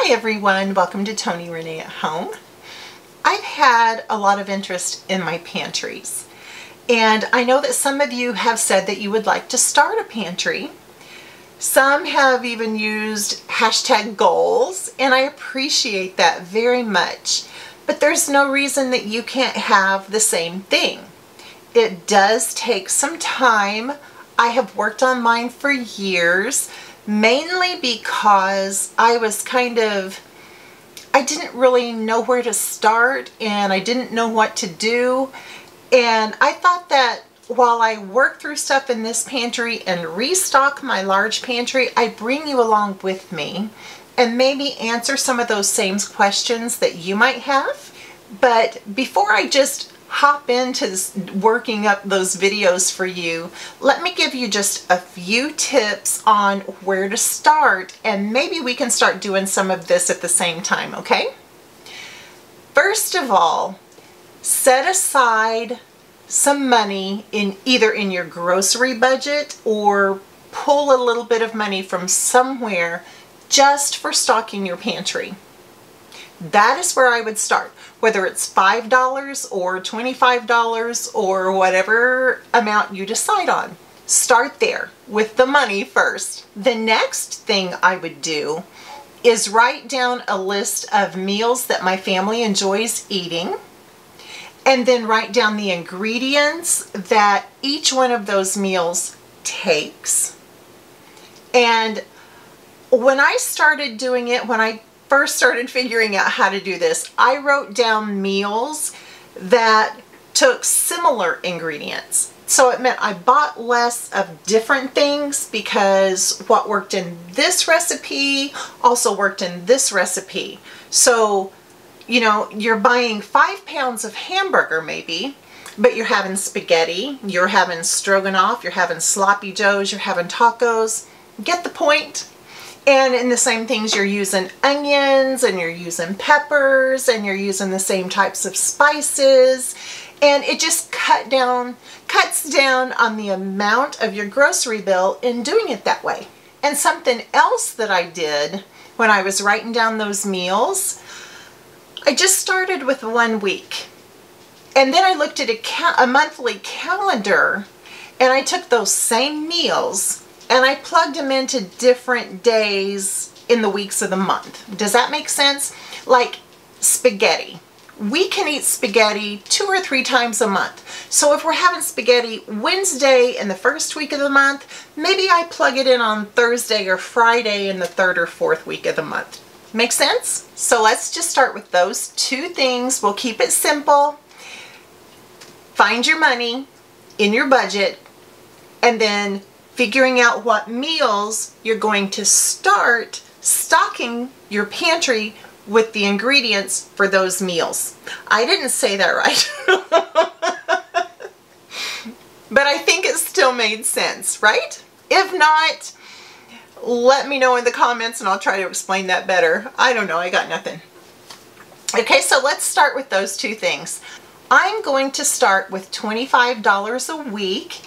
Hi everyone, welcome to ToniRenee at Home. I've had a lot of interest in my pantries, and I know that some of you have said that you would like to start a pantry. Some have even used hashtag goals, and I appreciate that very much. But there's no reason that you can't have the same thing. It does take some time. I have worked on mine for years, mainly because I didn't really know where to start and I didn't know what to do. And I thought that while I work through stuff in this pantry and restock my large pantry, I'd bring you along with me and maybe answer some of those same questions that you might have. But before I just hop into working up those videos for you, let me give you just a few tips on where to start, and maybe we can start doing some of this at the same time, okay? First of all, set aside some money either in your grocery budget or pull a little bit of money from somewhere just for stocking your pantry. That is where I would start. Whether it's $5 or $25 or whatever amount you decide on. Start there with the money first. The next thing I would do is write down a list of meals that my family enjoys eating, and then write down the ingredients that each one of those meals takes. And when I started doing it, when I first started figuring out how to do this, I wrote down meals that took similar ingredients. So it meant I bought less of different things because what worked in this recipe also worked in this recipe. So, you know, you're buying 5 pounds of hamburger maybe, but you're having spaghetti, you're having stroganoff, you're having sloppy joes, you're having tacos. Get the point? And in the same things, you're using onions and you're using peppers and you're using the same types of spices. And it just cuts down on the amount of your grocery bill in doing it that way. And something else that I did when I was writing down those meals, I just started with 1 week. And then I looked at a monthly calendar, and I took those same meals and I plugged them into different days in the weeks of the month. Does that make sense? Like spaghetti. We can eat spaghetti 2 or 3 times a month. So if we're having spaghetti Wednesday in the first week of the month, maybe I plug it in on Thursday or Friday in the 3rd or 4th week of the month. Make sense? So let's just start with those 2 things. We'll keep it simple. Find your money in your budget, and then figuring out what meals you're going to start stocking your pantry with the ingredients for those meals. I didn't say that right. But I think it still made sense, right? If not, let me know in the comments and I'll try to explain that better. I don't know, I got nothing. Okay, so let's start with those 2 things. I'm going to start with $25 a week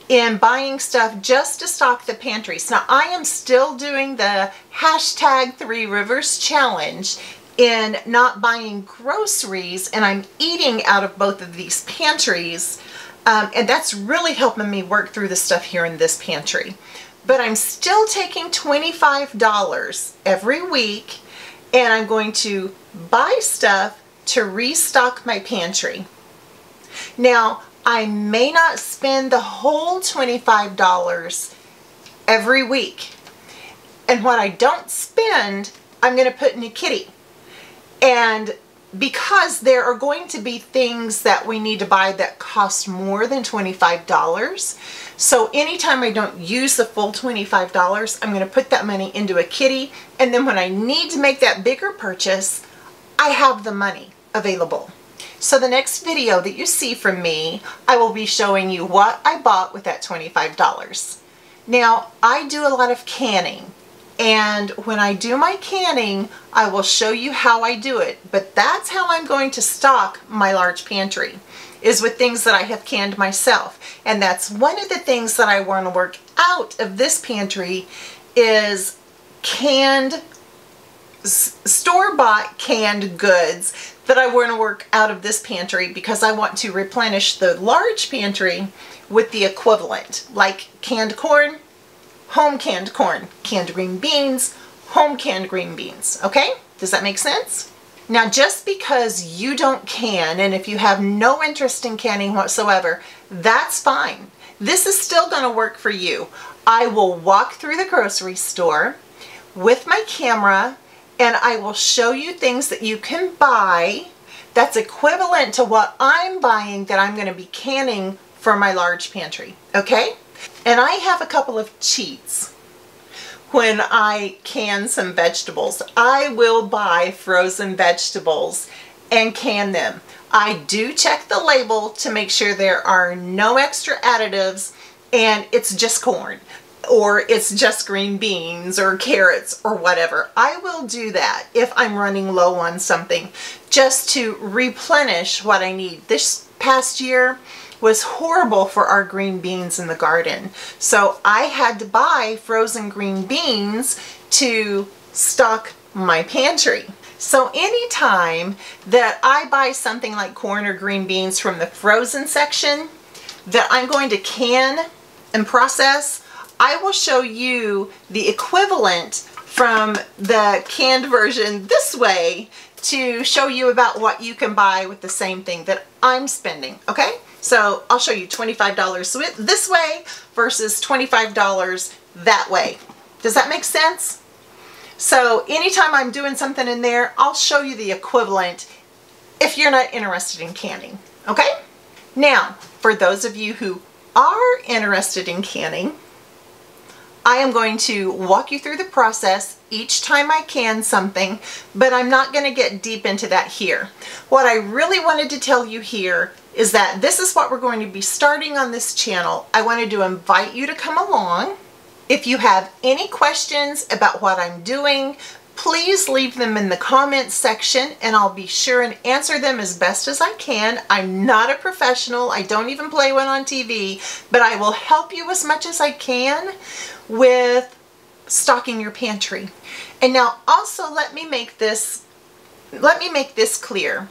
in buying stuff just to stock the pantries. Now, I am still doing the hashtag 3 Rivers challenge in not buying groceries, and I'm eating out of both of these pantries, and that's really helping me work through the stuff here in this pantry. But I'm still taking $25 every week, and I'm going to buy stuff to restock my pantry. Now, I may not spend the whole $25 every week. And what I don't spend, I'm going to put in a kitty. And because there are going to be things that we need to buy that cost more than $25, so anytime I don't use the full $25, I'm going to put that money into a kitty. And then when I need to make that bigger purchase, I have the money available. So the next video that you see from me, I will be showing you what I bought with that $25. Now, I do a lot of canning, and when I do my canning, I will show you how I do it, but that's how I'm going to stock my large pantry, is with things that I have canned myself. And that's one of the things that I want to work out of this pantry is canned store-bought canned goods that I want to work out of this pantry because I want to replenish the large pantry with the equivalent, like canned corn, home canned corn, canned green beans, home canned green beans. Okay? Does that make sense? Now, just because you don't can, and if you have no interest in canning whatsoever, that's fine. This is still going to work for you. I will walk through the grocery store with my camera and I will show you things that you can buy that's equivalent to what I'm buying that I'm going to be canning for my large pantry. Okay? And I have a couple of cheats. When I can some vegetables, I will buy frozen vegetables and can them. I do check the label to make sure there are no extra additives and it's just corn or it's just green beans or carrots or whatever. I will do that if I'm running low on something just to replenish what I need. This past year was horrible for our green beans in the garden. So I had to buy frozen green beans to stock my pantry. So anytime that I buy something like corn or green beans from the frozen section that I'm going to can and process, I will show you the equivalent from the canned version this way to show you about what you can buy with the same thing that I'm spending, okay? So I'll show you $25 this way versus $25 that way. Does that make sense? So anytime I'm doing something in there, I'll show you the equivalent if you're not interested in canning, okay? Now, for those of you who are interested in canning, I am going to walk you through the process each time I can something, but I'm not going to get deep into that here. What I really wanted to tell you here is that this is what we're going to be starting on this channel. I wanted to invite you to come along. If you have any questions about what I'm doing, please leave them in the comments section and I'll be sure and answer them as best as I can. I'm not a professional. I don't even play one on TV, but I will help you as much as I can with stocking your pantry. And now also let me make this clear.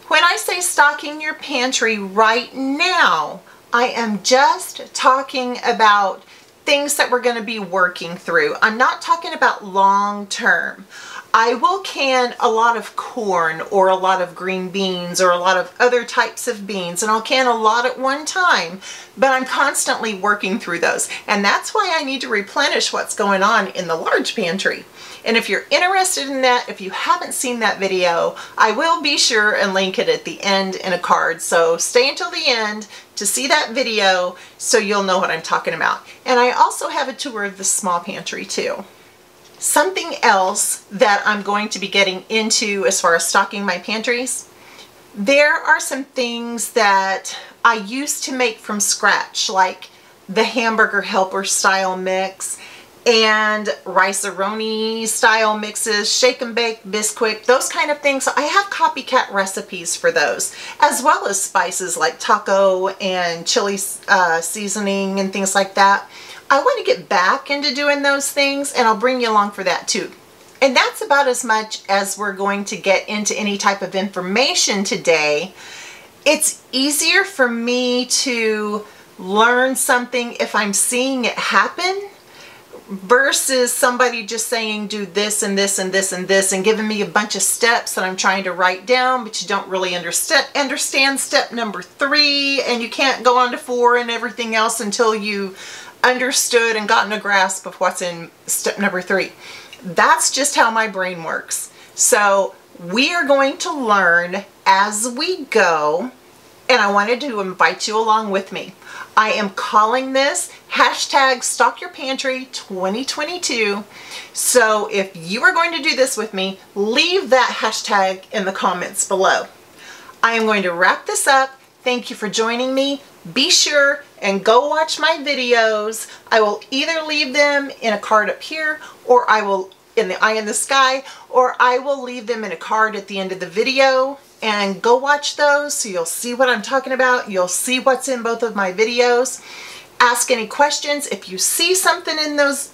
When I say stocking your pantry right now, I am just talking about things that we're going to be working through. I'm not talking about long term. I will can a lot of corn or a lot of green beans or a lot of other types of beans, and I'll can a lot at one time, but I'm constantly working through those. And that's why I need to replenish what's going on in the large pantry. And if you're interested in that, if you haven't seen that video, I will be sure and link it at the end in a card. So stay until the end to see that video so you'll know what I'm talking about. And I also have a tour of the small pantry too. Something else that I'm going to be getting into as far as stocking my pantries, there are some things that I used to make from scratch, like the hamburger helper style mix and rice-a-roni style mixes, shake and bake, Bisquick, those kind of things. I have copycat recipes for those, as well as spices like taco and chili seasoning and things like that. I want to get back into doing those things, and I'll bring you along for that too. And that's about as much as we're going to get into any type of information today. It's easier for me to learn something if I'm seeing it happen versus somebody just saying do this and this and this and this and giving me a bunch of steps that I'm trying to write down, but you don't really understand step number 3, and you can't go on to 4 and everything else until you understood and gotten a grasp of what's in step number 3. That's just how my brain works. So we are going to learn as we go, and I wanted to invite you along with me. I am calling this hashtag Stock Your Pantry 2022. So if you are going to do this with me, leave that hashtag in the comments below. I am going to wrap this up. Thank you for joining me. Be sure and go watch my videos. I will either leave them in a card up here, or I will in the eye in the sky, or I will leave them in a card at the end of the video. And go watch those so you'll see what I'm talking about. You'll see what's in both of my videos. Ask any questions. If you see something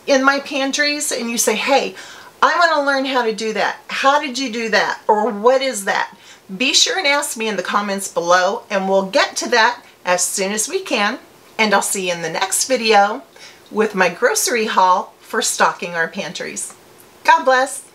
in my pantries and you say, hey, I want to learn how to do that. how did you do that? Or what is that? Be sure and ask me in the comments below, and we'll get to that as soon as we can. And I'll see you in the next video with my grocery haul for stocking our pantries. God bless.